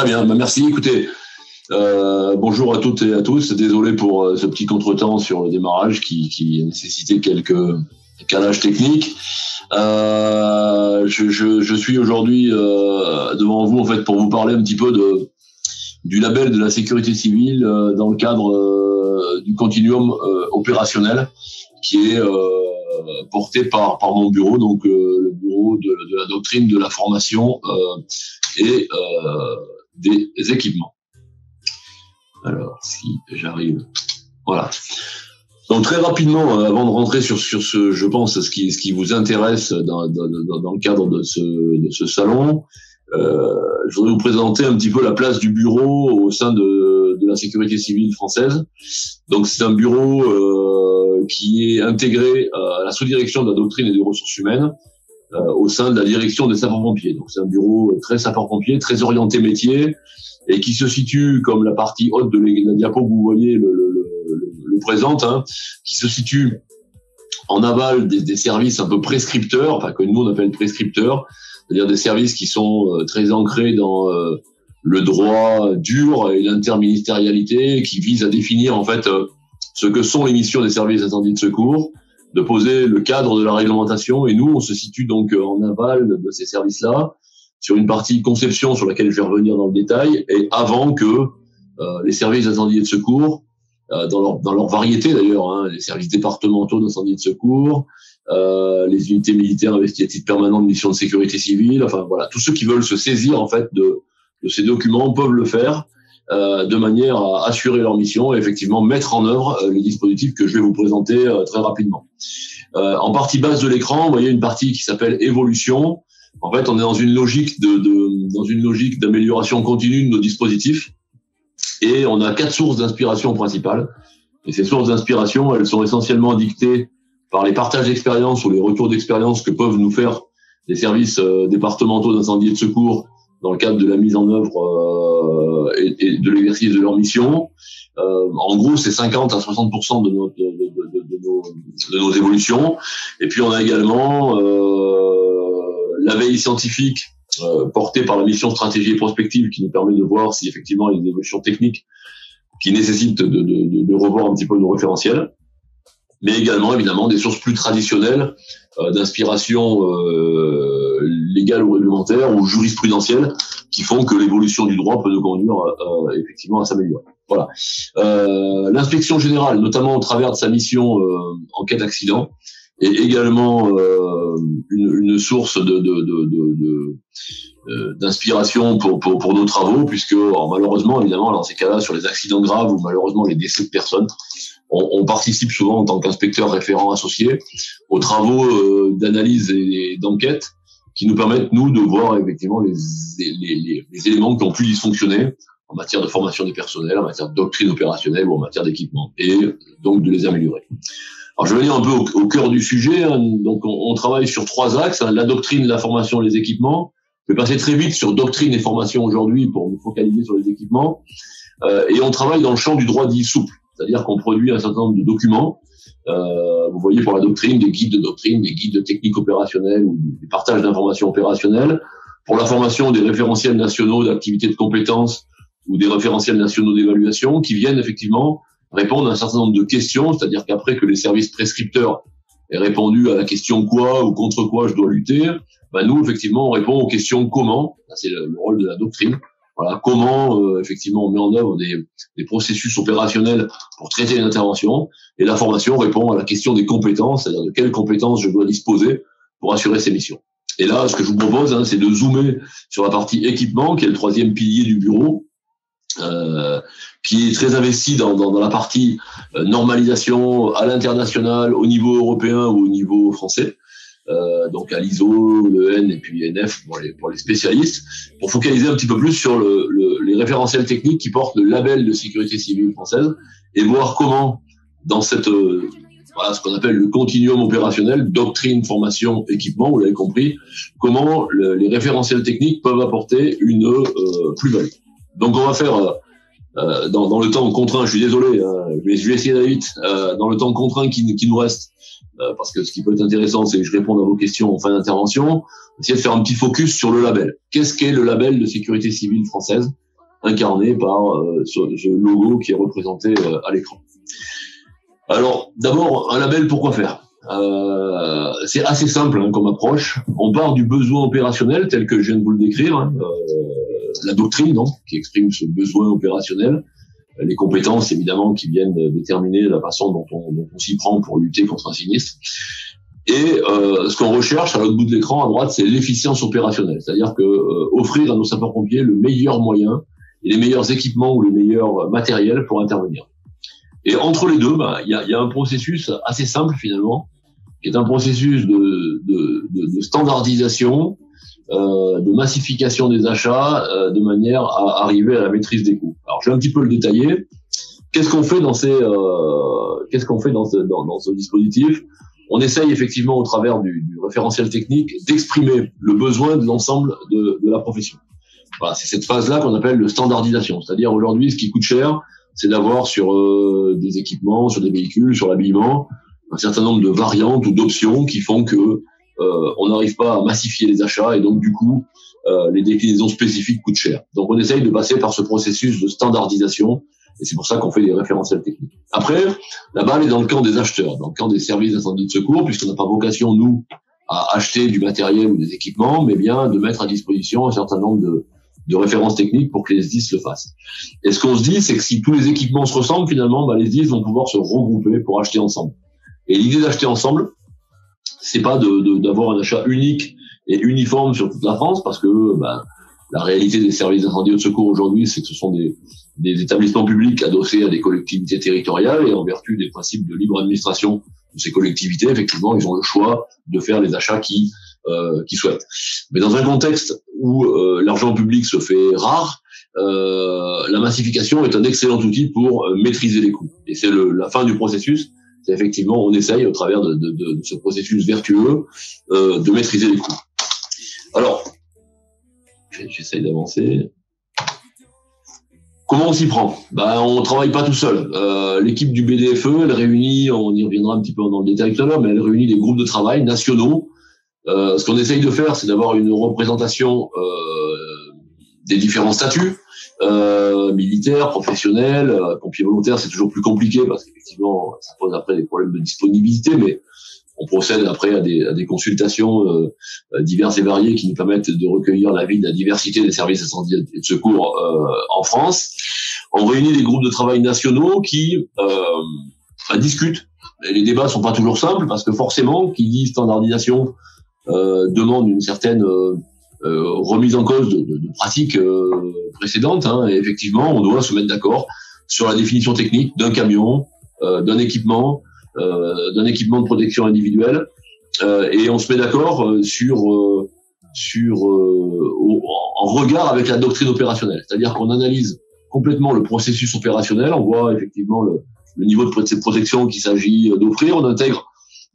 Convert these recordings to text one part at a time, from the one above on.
Très bien, merci. Écoutez, bonjour à toutes et à tous. Désolé pour ce petit contretemps sur le démarrage qui a nécessité quelques calages techniques. Je suis aujourd'hui devant vous en fait pour vous parler un petit peu du label de la sécurité civile dans le cadre du continuum opérationnel qui est porté par mon bureau, donc le bureau de la doctrine, de la formation et des équipements. Alors, si j'arrive, voilà. Donc très rapidement, avant de rentrer sur ce, je pense, ce qui vous intéresse dans le cadre de ce salon, je voudrais vous présenter un petit peu la place du bureau au sein de la sécurité civile française. Donc c'est un bureau qui est intégré à la sous-direction de la doctrine et des ressources humaines au sein de la direction des sapeurs-pompiers. Donc c'est un bureau très sapeurs-pompiers, très orienté métier et qui se situe, comme la partie haute de la diapo que vous voyez le présente, hein, qui se situe en aval des services un peu prescripteurs, enfin que nous on appelle prescripteurs, c'est-à-dire des services qui sont très ancrés dans le droit dur et l'interministérialité, qui visent à définir en fait ce que sont les missions des services d'incendie de secours, de poser le cadre de la réglementation. Et nous, on se situe donc en aval de ces services-là, sur une partie conception sur laquelle je vais revenir dans le détail, et avant que les services d'incendie et de secours, dans leur variété d'ailleurs, hein, les services départementaux d'incendie et de secours, les unités militaires investies à titre permanent de missions de sécurité civile, enfin voilà, tous ceux qui veulent se saisir en fait de ces documents peuvent le faire de manière à assurer leur mission et effectivement mettre en œuvre les dispositifs que je vais vous présenter très rapidement. En partie basse de l'écran, vous voyez une partie qui s'appelle évolution. En fait, on est dans une logique d'amélioration continue de nos dispositifs et on a 4 sources d'inspiration principales. Et ces sources d'inspiration, elles sont essentiellement dictées par les partages d'expérience ou les retours d'expérience que peuvent nous faire les services départementaux d'incendie et de secours dans le cadre de la mise en œuvre et de l'exercice de leur mission. En gros, c'est 50 à 60% de nos évolutions. Et puis, on a également la veille scientifique portée par la mission stratégie et prospective qui nous permet de voir si effectivement il y a des évolutions techniques qui nécessitent de revoir un petit peu nos référentiels. Mais également, évidemment, des sources plus traditionnelles d'inspiration légale ou réglementaire ou jurisprudentielle qui font que l'évolution du droit peut nous conduire effectivement à s'améliorer. Voilà. L'inspection générale, notamment au travers de sa mission enquête d'accident, est également une source d'inspiration pour nos travaux, puisque malheureusement, évidemment, dans ces cas-là, sur les accidents graves ou malheureusement les décès de personnes, on participe souvent en tant qu'inspecteur référent associé aux travaux d'analyse et d'enquête qui nous permettent, nous, de voir effectivement les éléments qui ont pu dysfonctionner en matière de formation des personnels, en matière de doctrine opérationnelle ou en matière d'équipement, et donc de les améliorer. Alors, je vais venir un peu au cœur du sujet. Hein. Donc, on travaille sur 3 axes, hein, la doctrine, la formation, les équipements. Je vais passer très vite sur doctrine et formation aujourd'hui pour nous focaliser sur les équipements. Et on travaille dans le champ du droit dit souple, c'est-à-dire qu'on produit un certain nombre de documents. Vous voyez pour la doctrine, des guides de doctrine, des guides de technique opérationnelle ou des partages d'informations opérationnelles. Pour la formation, des référentiels nationaux d'activités de compétences ou des référentiels nationaux d'évaluation qui viennent effectivement répondre à un certain nombre de questions, c'est-à-dire qu'après que les services prescripteurs aient répondu à la question quoi ou contre quoi je dois lutter, ben nous, effectivement, on répond aux questions comment. C'est le rôle de la doctrine. Voilà, comment effectivement on met en œuvre des processus opérationnels pour traiter une intervention. Et la formation répond à la question des compétences, c'est-à-dire de quelles compétences je dois disposer pour assurer ces missions. Et là, ce que je vous propose, hein, c'est de zoomer sur la partie équipement, qui est le 3e pilier du bureau, qui est très investi dans la partie normalisation à l'international, au niveau européen ou au niveau français. Donc à l'ISO, le N et puis NF pour les spécialistes, pour focaliser un petit peu plus sur les référentiels techniques qui portent le label de sécurité civile française et voir comment dans cette voilà ce qu'on appelle le continuum opérationnel, doctrine, formation, équipement, vous l'avez compris, comment les référentiels techniques peuvent apporter une plus-value. Donc on va faire dans le temps contraint, je suis désolé, je vais essayer d'aller vite, dans le temps contraint qui nous reste, parce que ce qui peut être intéressant, c'est que je réponde à vos questions en fin d'intervention, essayer de faire un petit focus sur le label. Qu'est-ce qu'est le label de sécurité civile française? incarné par ce logo qui est représenté à l'écran. Alors, d'abord, un label, pourquoi faire? C'est assez simple comme approche. On part du besoin opérationnel tel que je viens de vous le décrire, la doctrine qui exprime ce besoin opérationnel, les compétences évidemment qui viennent déterminer la façon dont on s'y prend pour lutter contre un sinistre. Et ce qu'on recherche à l'autre bout de l'écran à droite, c'est l'efficience opérationnelle, c'est-à-dire que offrir à nos sapeurs-pompiers le meilleur moyen et les meilleurs équipements ou les meilleurs matériels pour intervenir. Et entre les deux, il y a un processus assez simple finalement, qui est un processus de standardisation, de massification des achats, de manière à arriver à la maîtrise des coûts. Alors je vais un petit peu le détailler. Qu'est-ce qu'on fait dans ce dispositif? On essaye effectivement au travers du référentiel technique d'exprimer le besoin de l'ensemble de la profession. Voilà, c'est cette phase-là qu'on appelle le standardisation. C'est-à-dire aujourd'hui, ce qui coûte cher, c'est d'avoir sur des équipements, sur des véhicules, sur l'habillement, un certain nombre de variantes ou d'options qui font que on n'arrive pas à massifier les achats et donc du coup les déclinaisons spécifiques coûtent cher. Donc on essaye de passer par ce processus de standardisation et c'est pour ça qu'on fait des référentiels techniques. Après, la balle est dans le camp des acheteurs, dans le camp des services d'incendie de secours, puisqu'on n'a pas vocation, nous, à acheter du matériel ou des équipements, mais bien de mettre à disposition un certain nombre de références techniques pour que les SDIS le fassent. Et ce qu'on se dit, c'est que si tous les équipements se ressemblent, finalement, les SDIS vont pouvoir se regrouper pour acheter ensemble. Et l'idée d'acheter ensemble, c'est pas d'avoir un achat unique et uniforme sur toute la France, parce que la réalité des services d'incendie et de secours aujourd'hui, c'est que ce sont des établissements publics adossés à des collectivités territoriales, et en vertu des principes de libre administration de ces collectivités, effectivement, ils ont le choix de faire les achats qu'ils souhaitent. Mais dans un contexte où l'argent public se fait rare, la massification est un excellent outil pour maîtriser les coûts. Et c'est la fin du processus. C'est effectivement, on essaye au travers de ce processus vertueux de maîtriser les coûts. Alors, j'essaye d'avancer. Comment on s'y prend? On travaille pas tout seul. L'équipe du BDFE, elle réunit, on y reviendra un petit peu dans le détail tout à l'heure, mais elle réunit des groupes de travail nationaux. Ce qu'on essaye de faire, c'est d'avoir une représentation des différents statuts, militaires, professionnels, pompiers volontaires, c'est toujours plus compliqué parce qu'effectivement, ça pose après des problèmes de disponibilité, mais on procède après à des consultations diverses et variées qui nous permettent de recueillir l'avis de la diversité des services d'incendie et de secours en France. On réunit des groupes de travail nationaux qui discutent. Et les débats sont pas toujours simples parce que forcément, qui dit standardisation demande une certaine remise en cause de pratiques précédentes. Et effectivement, on doit se mettre d'accord sur la définition technique d'un camion, d'un équipement de protection individuelle, et on se met d'accord en regard avec la doctrine opérationnelle, c'est-à-dire qu'on analyse complètement le processus opérationnel, on voit effectivement le niveau de protection qu'il s'agit d'offrir, on intègre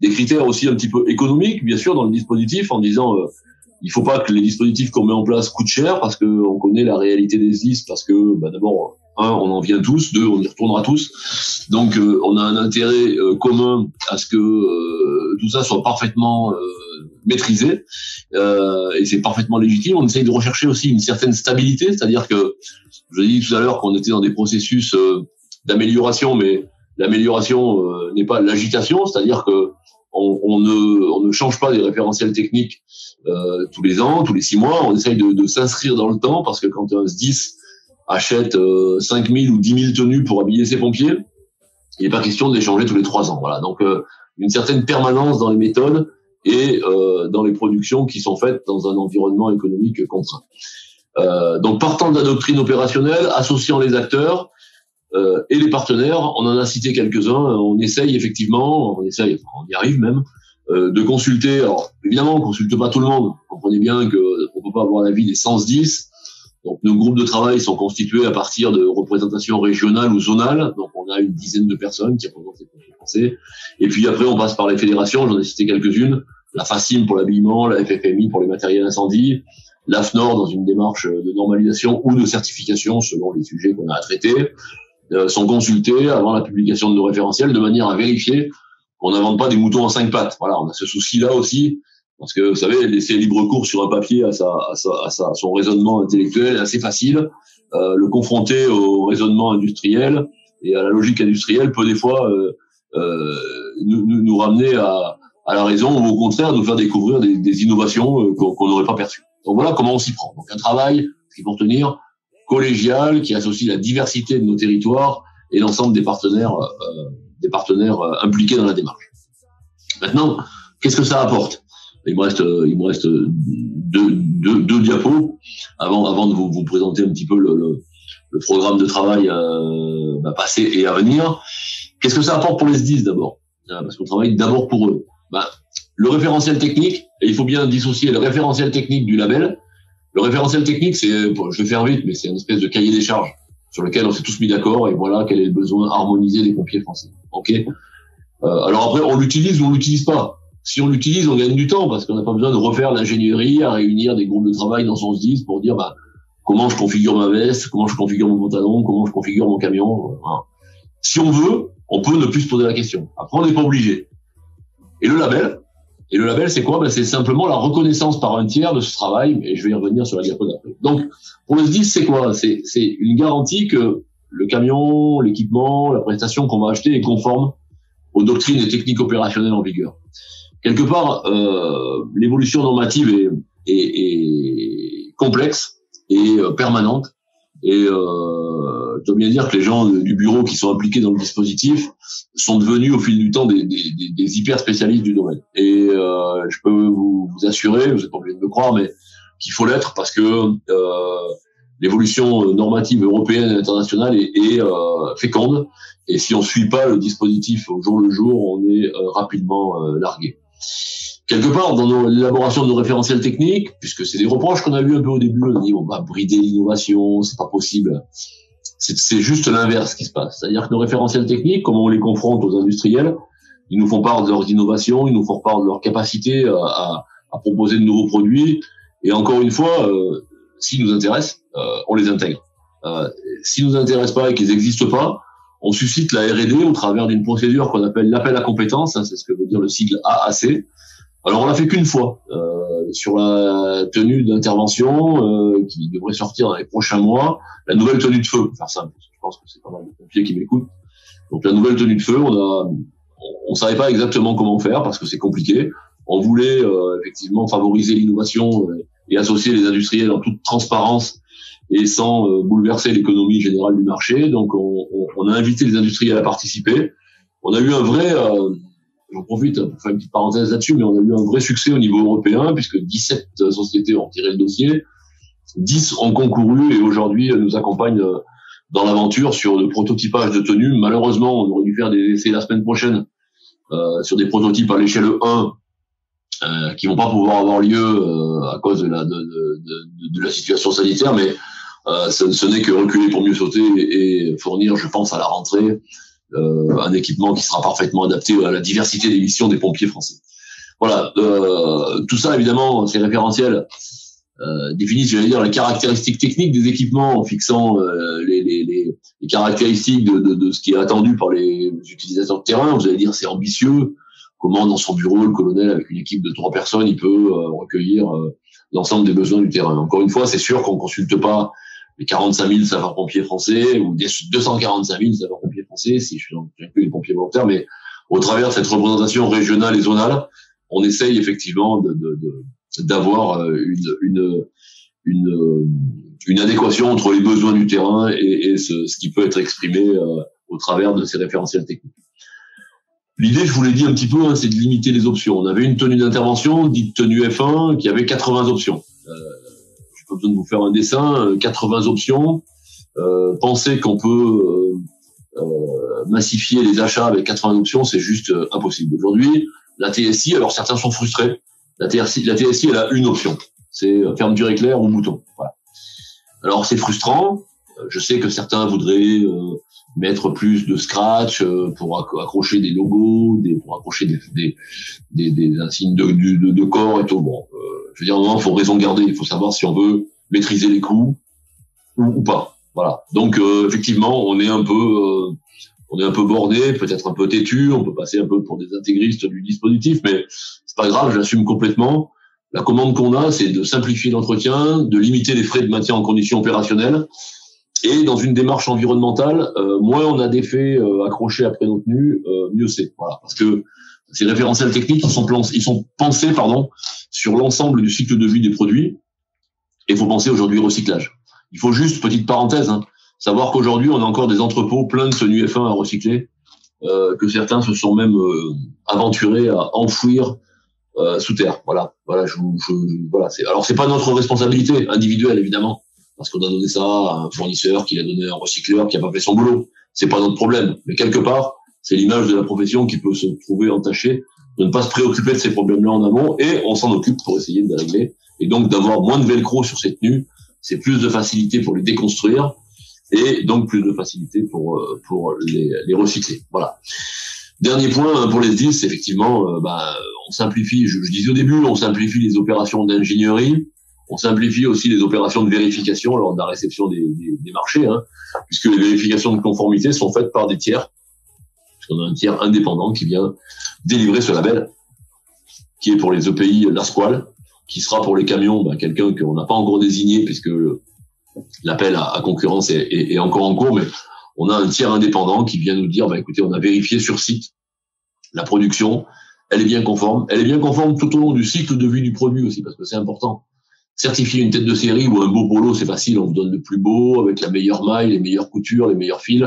des critères aussi un petit peu économiques, bien sûr, dans le dispositif, en disant il faut pas que les dispositifs qu'on met en place coûtent cher, parce que on connaît la réalité des SDIS, parce que d'abord, un, on en vient tous, deux, on y retournera tous, donc on a un intérêt commun à ce que tout ça soit parfaitement maîtrisé, et c'est parfaitement légitime. On essaye de rechercher aussi une certaine stabilité, c'est-à-dire que je l'ai dit tout à l'heure qu'on était dans des processus d'amélioration, mais l'amélioration n'est pas l'agitation, c'est-à-dire que on ne change pas des référentiels techniques tous les ans, tous les 6 mois. On essaye de s'inscrire dans le temps, parce que quand un SDIS achète 5 000 ou 10 000 tenues pour habiller ses pompiers, il n'est pas question de les changer tous les 3 ans. Voilà. Donc une certaine permanence dans les méthodes et dans les productions qui sont faites dans un environnement économique contraint. Donc partant de la doctrine opérationnelle, associant les acteurs et les partenaires, on en a cité quelques-uns, on essaye effectivement, on y arrive même, de consulter. Alors évidemment, on consulte pas tout le monde, vous comprenez bien qu'on peut pas avoir l'avis des 110. Donc nos groupes de travail sont constitués à partir de représentations régionales ou zonales, donc on a une dizaine de personnes qui représentent les pompiers français, et puis après on passe par les fédérations, j'en ai cité quelques-unes, la FACIM pour l'habillement, la FFMI pour les matériels incendie, l'AFNOR dans une démarche de normalisation ou de certification selon les sujets qu'on a à traiter, sont consultés avant la publication de nos référentiels de manière à vérifier qu'on n'invente pas des moutons en 5 pattes. Voilà, on a ce souci-là aussi, parce que vous savez, laisser libre cours sur un papier à son raisonnement intellectuel est assez facile. le confronter au raisonnement industriel et à la logique industrielle peut des fois nous ramener à la raison ou au contraire nous faire découvrir des innovations qu'on n'aurait pas perçues. Donc voilà comment on s'y prend. Donc un travail qui pour tenir collégial, qui associe la diversité de nos territoires et l'ensemble des partenaires impliqués dans la démarche. Maintenant, qu'est-ce que ça apporte ? Il me reste deux diapos avant de vous présenter un petit peu le programme de travail passé et à venir. Qu'est-ce que ça apporte pour les SDIS d'abord ? Parce qu'on travaille d'abord pour eux. Le référentiel technique, et il faut bien dissocier le référentiel technique du label. Le référentiel technique, je vais faire vite, mais c'est une espèce de cahier des charges sur lequel on s'est tous mis d'accord et voilà quel est le besoin harmonisé des pompiers français. Ok. Alors après, on l'utilise ou on l'utilise pas. Si on l'utilise, on gagne du temps parce qu'on n'a pas besoin de refaire l'ingénierie, à réunir des groupes de travail dans son SDIS pour dire comment je configure ma veste, comment je configure mon pantalon, comment je configure mon camion. Voilà. Si on veut, on peut ne plus se poser la question. Après, on n'est pas obligé. Et le label, c'est quoi ? C'est simplement la reconnaissance par un tiers de ce travail, et je vais y revenir sur la diapo d'après. Donc, pour le SDIS, c'est quoi ? C'est une garantie que le camion, l'équipement, la prestation qu'on va acheter est conforme aux doctrines et techniques opérationnelles en vigueur. Quelque part, l'évolution normative est complexe et permanente, et je dois bien dire que les gens du bureau qui sont impliqués dans le dispositif sont devenus au fil du temps des hyper spécialistes du domaine. Et je peux vous assurer, vous n'êtes pas obligé de me croire, mais qu'il faut l'être parce que l'évolution normative européenne et internationale est féconde. Et si on suit pas le dispositif au jour le jour, on est rapidement largué. Quelque part, dans l'élaboration de nos référentiels techniques, puisque c'est des reproches qu'on a eu un peu au début, on dit on va brider l'innovation, c'est pas possible. C'est juste l'inverse qui se passe. C'est-à-dire que nos référentiels techniques, comme on les confronte aux industriels, ils nous font part de leurs innovations, ils nous font part de leur capacité à proposer de nouveaux produits. Et encore une fois, s'ils nous intéressent, on les intègre. S'ils nous intéressent pas et qu'ils n'existent pas, on suscite la R&D au travers d'une procédure qu'on appelle l'appel à compétences, c'est ce que veut dire le sigle AAC. Alors on l'a fait qu'une fois sur la tenue d'intervention qui devrait sortir dans les prochains mois, la nouvelle tenue de feu, pour faire simple. Je pense que c'est pas mal de pompiers qui m'écoutent. Donc la nouvelle tenue de feu, on savait pas exactement comment faire parce que c'est compliqué. On voulait effectivement favoriser l'innovation et associer les industriels en toute transparence et sans bouleverser l'économie générale du marché. Donc on a invité les industriels à participer. On a eu un vrai j'en profite pour faire une petite parenthèse là-dessus, mais on a eu un vrai succès au niveau européen, puisque 17 sociétés ont tiré le dossier, 10 ont concouru et aujourd'hui nous accompagnent dans l'aventure sur le prototypage de tenues. Malheureusement, on aurait dû faire des essais la semaine prochaine sur des prototypes à l'échelle 1 qui vont pas pouvoir avoir lieu à cause de la situation sanitaire, mais ce n'est que reculer pour mieux sauter et fournir, je pense, à la rentrée un équipement qui sera parfaitement adapté à la diversité des missions des pompiers français. Voilà, tout ça évidemment, ces référentiels définissent, j'allais dire, les caractéristiques techniques des équipements en fixant les caractéristiques de ce qui est attendu par les utilisateurs de terrain. Vous allez dire, c'est ambitieux. Comment dans son bureau, le colonel, avec une équipe de 3 personnes, il peut recueillir l'ensemble des besoins du terrain. Encore une fois, c'est sûr qu'on consulte pas les 45 000 sapeurs-pompiers français ou 245 000 sapeurs-pompiers français, si je suis inclus les pompiers volontaires, mais au travers de cette représentation régionale et zonale, on essaye effectivement d'avoir une adéquation entre les besoins du terrain et ce qui peut être exprimé au travers de ces référentiels techniques. L'idée, je vous l'ai dit un petit peu, c'est de limiter les options. On avait une tenue d'intervention, dite tenue F1, qui avait 80 options. Pas besoin de vous faire un dessin, 80 options. Penser qu'on peut massifier les achats avec 80 options, c'est juste impossible. Aujourd'hui, la TSI, alors certains sont frustrés. La TSI, elle a une option, c'est fermeture éclair ou bouton. Voilà. Alors c'est frustrant. Je sais que certains voudraient mettre plus de scratch pour accrocher des logos, pour accrocher des insignes de corps et tout. Bon, je veux dire, il faut raison garder. Il faut savoir si on veut maîtriser les coûts ou pas. Voilà. Donc effectivement, on est un peu borné, peut-être un peu têtu. On peut passer un peu pour des intégristes du dispositif, mais c'est pas grave. J'assume complètement. La commande qu'on a, c'est de simplifier l'entretien, de limiter les frais de maintien en conditions opérationnelles Et dans une démarche environnementale, moins on a d'effets accrochés après nos tenues, mieux c'est. Voilà, parce que ces référentiels techniques, ils sont pensés, sur l'ensemble du cycle de vie des produits. Et il faut penser aujourd'hui au recyclage. Il faut juste, petite parenthèse, savoir qu'aujourd'hui, on a encore des entrepôts pleins de tenues F1 à recycler, que certains se sont même aventurés à enfouir sous terre. Voilà. Voilà. Alors, c'est pas notre responsabilité individuelle, évidemment, parce qu'on a donné ça à un fournisseur, qui l'a donné à un recycleur, qui a pas fait son boulot. C'est pas notre problème. Mais quelque part, c'est l'image de la profession qui peut se trouver entachée de ne pas se préoccuper de ces problèmes-là en amont, et on s'en occupe pour essayer de les régler. Et donc, d'avoir moins de velcro sur ces tenues, c'est plus de facilité pour les déconstruire, et donc plus de facilité pour les recycler. Voilà. Dernier point pour les SDIS, effectivement, on simplifie, je disais au début, on simplifie les opérations d'ingénierie, on simplifie aussi les opérations de vérification lors de la réception des marchés, puisque les vérifications de conformité sont faites par des tiers, puisqu'on a un tiers indépendant qui vient délivrer ce label, qui est pour les EPI l'ASQUAL, qui sera pour les camions quelqu'un qu'on n'a pas encore désigné, puisque l'appel à concurrence est encore en cours, mais on a un tiers indépendant qui vient nous dire, écoutez, on a vérifié sur site la production, elle est bien conforme. Elle est bien conforme tout au long du cycle de vie du produit aussi, parce que c'est important. Certifier une tête de série ou un beau polo, c'est facile, on vous donne le plus beau, avec la meilleure maille, les meilleures coutures, les meilleurs fils,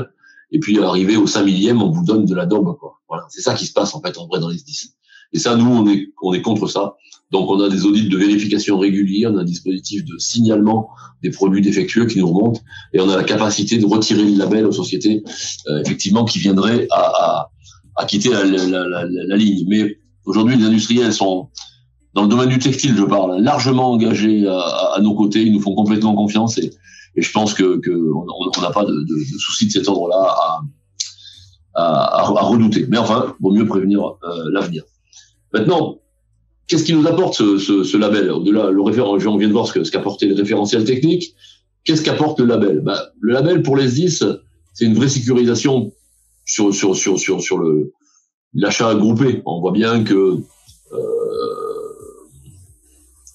et puis arrivé au 5 millième, on vous donne de la daube, quoi. Voilà, c'est ça qui se passe en vrai dans les SDIS. Et ça, nous, on est contre ça. Donc, on a des audits de vérification réguliers, on a un dispositif de signalement des produits défectueux qui nous remontent, et on a la capacité de retirer le label aux sociétés, effectivement, qui viendraient à quitter la ligne. Mais aujourd'hui, les industriels sont, dans le domaine du textile, je parle, largement engagés à nos côtés, ils nous font complètement confiance, et je pense que on n'a pas de soucis de cet ordre-là à redouter. Mais enfin, vaut mieux prévenir l'avenir. Maintenant, qu'est-ce qui nous apporte ce label? Au-delà, on vient de voir ce qu'apportait le référentiel technique. Qu'est-ce qu'apporte le label? Le label pour les SDIS, c'est une vraie sécurisation sur l'achat groupé. On voit bien que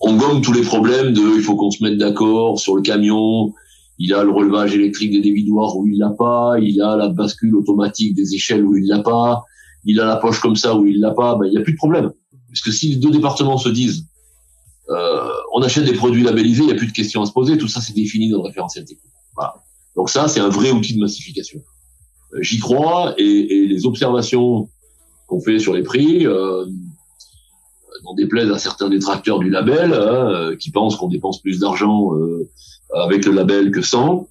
on gomme tous les problèmes il faut qu'on se mette d'accord sur le camion. Il a le relevage électrique des dévidoirs où il l'a pas. Il a la bascule automatique des échelles où il l'a pas. Il a la poche comme ça où il l'a pas. Il y a plus de problème. Puisque si les deux départements se disent on achète des produits labellisés, il n'y a plus de questions à se poser, tout ça c'est défini dans le référentiel technique. Voilà. Donc ça, c'est un vrai outil de massification. J'y crois, et les observations qu'on fait sur les prix, n'en déplaise à certains détracteurs du label, qui pensent qu'on dépense plus d'argent avec le label que sans,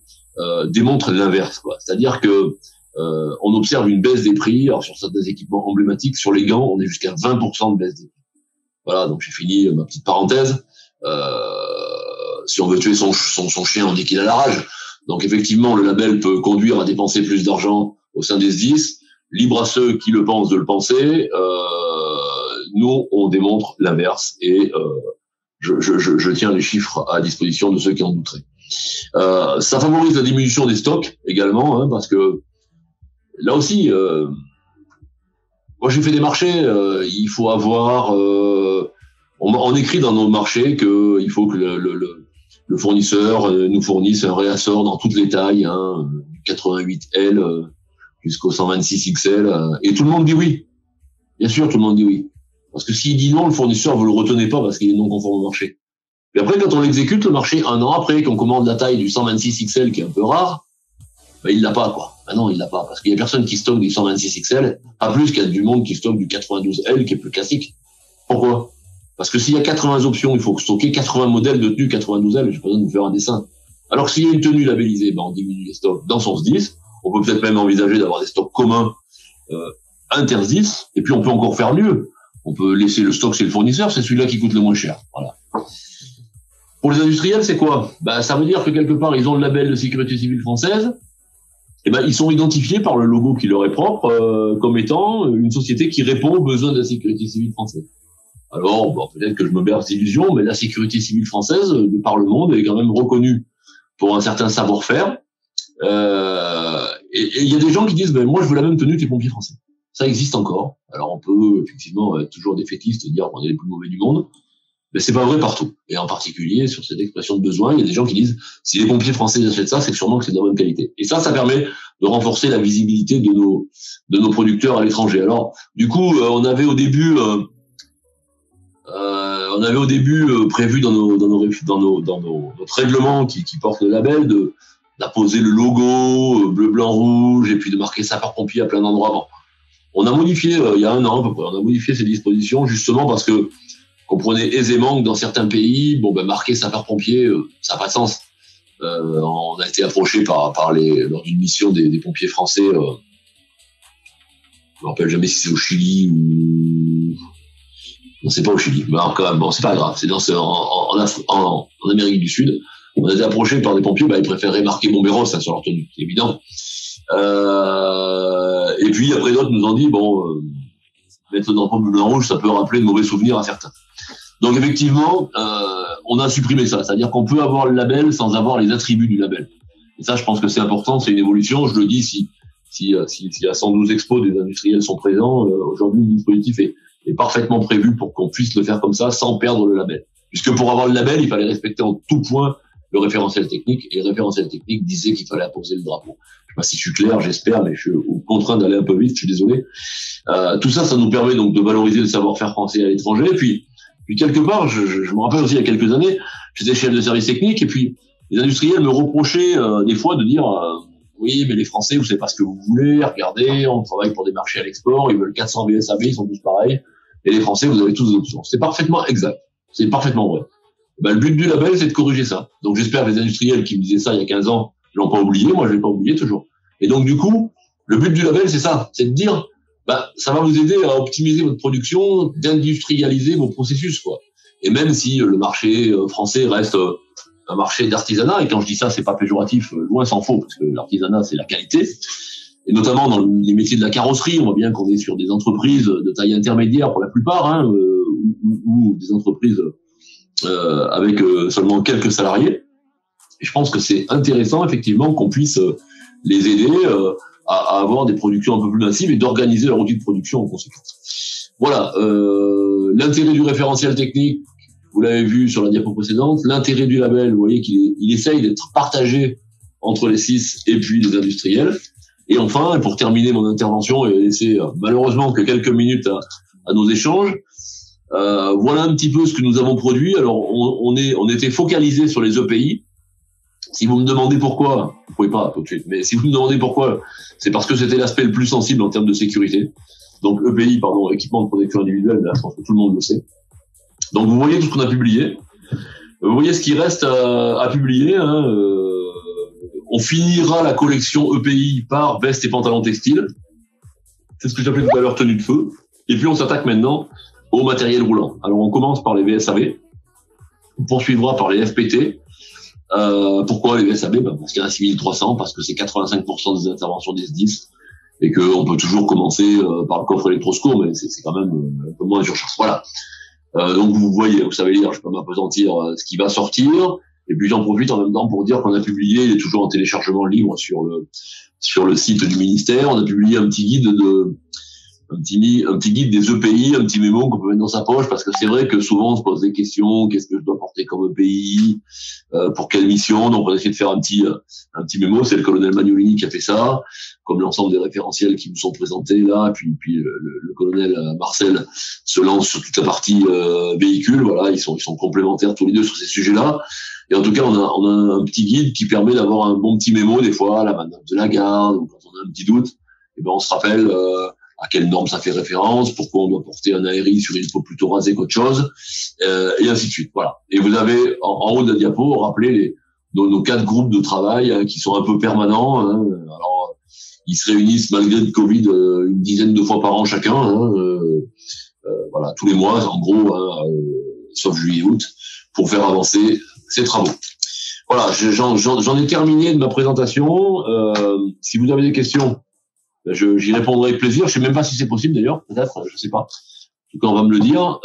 démontrent l'inverse, quoi. C'est-à-dire que on observe une baisse des prix. Alors sur certains équipements emblématiques, sur les gants, on est jusqu'à 20% de baisse des prix. Voilà, donc j'ai fini ma petite parenthèse. Si on veut tuer son chien, on dit qu'il a la rage. Donc effectivement, le label peut conduire à dépenser plus d'argent au sein des SDIS. Libre à ceux qui le pensent de le penser. Nous, on démontre l'inverse, et je tiens les chiffres à disposition de ceux qui en douteraient. Ça favorise la diminution des stocks également, parce que là aussi, moi j'ai fait des marchés, il faut avoir, on écrit dans nos marchés que il faut que le fournisseur nous fournisse un réassort dans toutes les tailles, du 88L jusqu'au 126XL, et tout le monde dit oui. Bien sûr, tout le monde dit oui. Parce que s'il dit non, le fournisseur, vous le retenez pas parce qu'il est non conforme au marché. Et après, quand on exécute le marché un an après, qu'on commande la taille du 126XL qui est un peu rare, il l'a pas, quoi. Non, il l'a pas, parce qu'il y a personne qui stocke du 126XL, pas plus qu'il y a du monde qui stocke du 92L qui est plus classique. Pourquoi? Parce que s'il y a 80 options, il faut stocker 80 modèles de tenue 92L, j'ai pas besoin de vous faire un dessin. Alors que s'il y a une tenue labellisée, on diminue les stocks dans son SDIS, on peut peut-être même envisager d'avoir des stocks communs inter-SDIS, et puis on peut encore faire mieux. On peut laisser le stock chez le fournisseur, c'est celui-là qui coûte le moins cher. Voilà. Pour les industriels, c'est quoi? Ça veut dire que quelque part, ils ont le label de sécurité civile française, et ils sont identifiés par le logo qui leur est propre, comme étant une société qui répond aux besoins de la sécurité civile française. Alors, peut-être que je me berce d'illusions, mais la sécurité civile française, de par le monde, est quand même reconnue pour un certain savoir-faire. Et il y a des gens qui disent, moi, je veux la même tenue que les pompiers français. Ça existe encore. Alors, on peut effectivement être toujours défaitiste et dire qu'on est les plus mauvais du monde. Mais c'est pas vrai partout. Et en particulier, sur cette expression de besoin, il y a des gens qui disent, si les pompiers français achètent ça, c'est sûrement que c'est de la bonne qualité. Et ça permet de renforcer la visibilité de nos producteurs à l'étranger. Alors, du coup, on avait au début prévu dans notre règlement qui porte le label d'apposer le logo bleu, blanc, rouge, et puis de marquer sapeur-pompier à plein d'endroits. Bon. On a modifié, il y a 1 an à peu près, on a modifié ces dispositions justement parce que comprenez aisément que dans certains pays, marquer sapeur-pompier, ça n'a pas de sens. On a été approché lors d'une mission des pompiers français, je me rappelle jamais si c'est au Chili ou... Non, c'est pas au Chili, mais alors quand même, bon, c'est pas grave, c'est en Amérique du Sud. On a été approché par des pompiers, ils préféraient marquer Bomberos sur leur tenue, c'est évident. Et puis après d'autres nous ont dit, mettre le drapeau bleu rouge, ça peut rappeler de mauvais souvenirs à certains. Donc effectivement, on a supprimé ça, c'est-à-dire qu'on peut avoir le label sans avoir les attributs du label. Et ça, je pense que c'est important, c'est une évolution. Je le dis, si à 112 expos des industriels sont présents, aujourd'hui le dispositif est parfaitement prévu pour qu'on puisse le faire comme ça sans perdre le label. Puisque pour avoir le label, il fallait respecter en tout point le référentiel technique, et le référentiel technique disait qu'il fallait apposer le drapeau. Je sais pas si je suis clair, j'espère, mais je suis contraint d'aller un peu vite, je suis désolé. Tout ça, ça nous permet donc de valoriser le savoir-faire français à l'étranger. Puis quelque part, je me rappelle aussi il y a quelques années, j'étais chef de service technique, et puis les industriels me reprochaient des fois de dire oui, mais les Français, vous savez pas ce que vous voulez, regardez, on travaille pour des marchés à l'export, ils veulent 400 VSAB, ils sont tous pareils, et les Français, vous avez tous des options. C'est parfaitement exact, c'est parfaitement vrai. Le but du label, c'est de corriger ça. Donc j'espère que les industriels qui me disaient ça il y a 15 ans, ils l'ont pas oublié, moi je l'ai pas oublié toujours. Et donc du coup, le but du label, c'est ça, c'est de dire, ça va vous aider à optimiser votre production, d'industrialiser vos processus, quoi. Et même si le marché français reste un marché d'artisanat, et quand je dis ça, c'est pas péjoratif, loin s'en faut, parce que l'artisanat, c'est la qualité. Et notamment dans les métiers de la carrosserie, on voit bien qu'on est sur des entreprises de taille intermédiaire pour la plupart, ou des entreprises avec seulement quelques salariés. Et je pense que c'est intéressant, effectivement, qu'on puisse les aider à avoir des productions un peu plus massives et d'organiser leur outil de production en conséquence. Voilà, l'intérêt du référentiel technique, vous l'avez vu sur la diapo précédente, l'intérêt du label, vous voyez qu'il essaye d'être partagé entre les 6 et puis les industriels. Et enfin, pour terminer mon intervention et laisser malheureusement que quelques minutes à nos échanges, voilà un petit peu ce que nous avons produit. Alors, on était focalisé sur les EPI. Si vous me demandez pourquoi, vous pouvez pas tout de suite, mais si vous me demandez pourquoi, c'est parce que c'était l'aspect le plus sensible en termes de sécurité. Donc, EPI, équipement de protection individuelle, là, je pense que tout le monde le sait. Donc, vous voyez tout ce qu'on a publié. Vous voyez ce qui reste à publier. On finira la collection EPI par veste et pantalons textiles. C'est ce que j'appelais tout à l'heure tenue de feu. Et puis, on s'attaque maintenant au matériel roulant. Alors, on commence par les VSAV. On poursuivra par les FPT. Pourquoi les VSAB? Parce qu'il y en a 6300, parce que c'est 85% des interventions des SDIS, et qu'on peut toujours commencer par le coffre électrosecours, mais c'est quand même un peu moins d'urgence. Voilà. Donc vous voyez, vous savez lire, je peux m'appesantir ce qui va sortir, et puis j'en profite en même temps pour dire qu'on a publié, il est toujours en téléchargement libre sur le site du ministère, on a publié un petit guide des EPI, un petit mémo qu'on peut mettre dans sa poche, parce que c'est vrai que souvent on se pose des questions, qu'est-ce que je dois porter comme EPI, pour quelle mission, donc on a essayé de faire un petit mémo, c'est le colonel Magnolini qui a fait ça, comme l'ensemble des référentiels qui nous sont présentés là, puis le colonel Marcel se lance sur toute la partie véhicule, voilà, ils sont complémentaires tous les deux sur ces sujets-là, et en tout cas on a un petit guide qui permet d'avoir un bon petit mémo des fois à la manœuvre de la garde, ou quand on a un petit doute, et on se rappelle à quelle norme ça fait référence, pourquoi on doit porter un ARI sur une peau plutôt rasée qu'autre chose, et ainsi de suite. Voilà. Et vous avez en haut de la diapo rappelé nos 4 groupes de travail qui sont un peu permanents. Alors, ils se réunissent malgré le Covid une dizaine de fois par an chacun. Voilà, tous les mois, en gros, sauf juillet et août, pour faire avancer ces travaux. Voilà, j'en ai terminé de ma présentation. Si vous avez des questions, j'y répondrai avec plaisir. Je sais même pas si c'est possible d'ailleurs, peut-être, je sais pas. En tout cas, on va me le dire.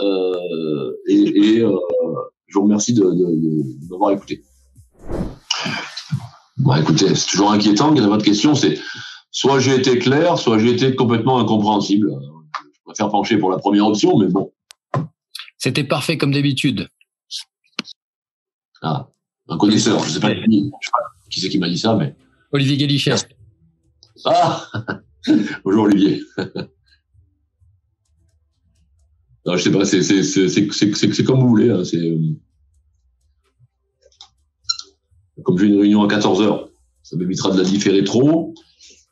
Je vous remercie de m'avoir écouté. Bon, écoutez, c'est toujours inquiétant. Il y a votre question, c'est soit j'ai été clair, soit j'ai été complètement incompréhensible. Je préfère pencher pour la première option, mais bon. C'était parfait comme d'habitude. Ah, un connaisseur. Je sais pas qui c'est qui m'a dit ça, mais. Olivier Galichet. Ah! Bonjour, Olivier. Non, je sais pas, c'est comme vous voulez, hein, comme j'ai une réunion à 14h. Ça m'évitera de la différer trop.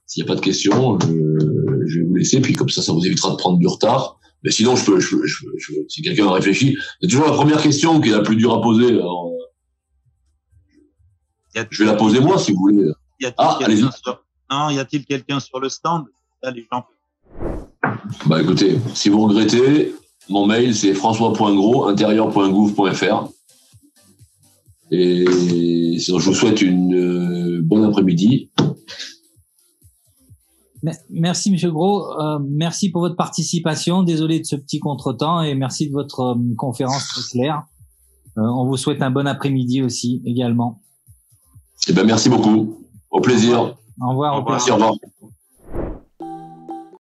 S'il n'y a pas de questions, je vais vous laisser, puis comme ça vous évitera de prendre du retard. Mais sinon, si quelqu'un réfléchit, c'est toujours la première question qui est la plus dure à poser. Alors, je vais la poser moi, si vous voulez. Allez-y. Non, y a-t-il quelqu'un sur le stand? Là, les gens. Bah, écoutez, si vous regrettez, mon mail, c'est françois.gros@intérieur.gouv.fr. Et sinon, je vous souhaite une bonne après-midi. Merci, Monsieur Gros. Merci pour votre participation. Désolé de ce petit contretemps et merci de votre conférence très claire. On vous souhaite un bon après-midi aussi, également. Eh ben, merci beaucoup. Au plaisir. Au revoir. Merci, au revoir.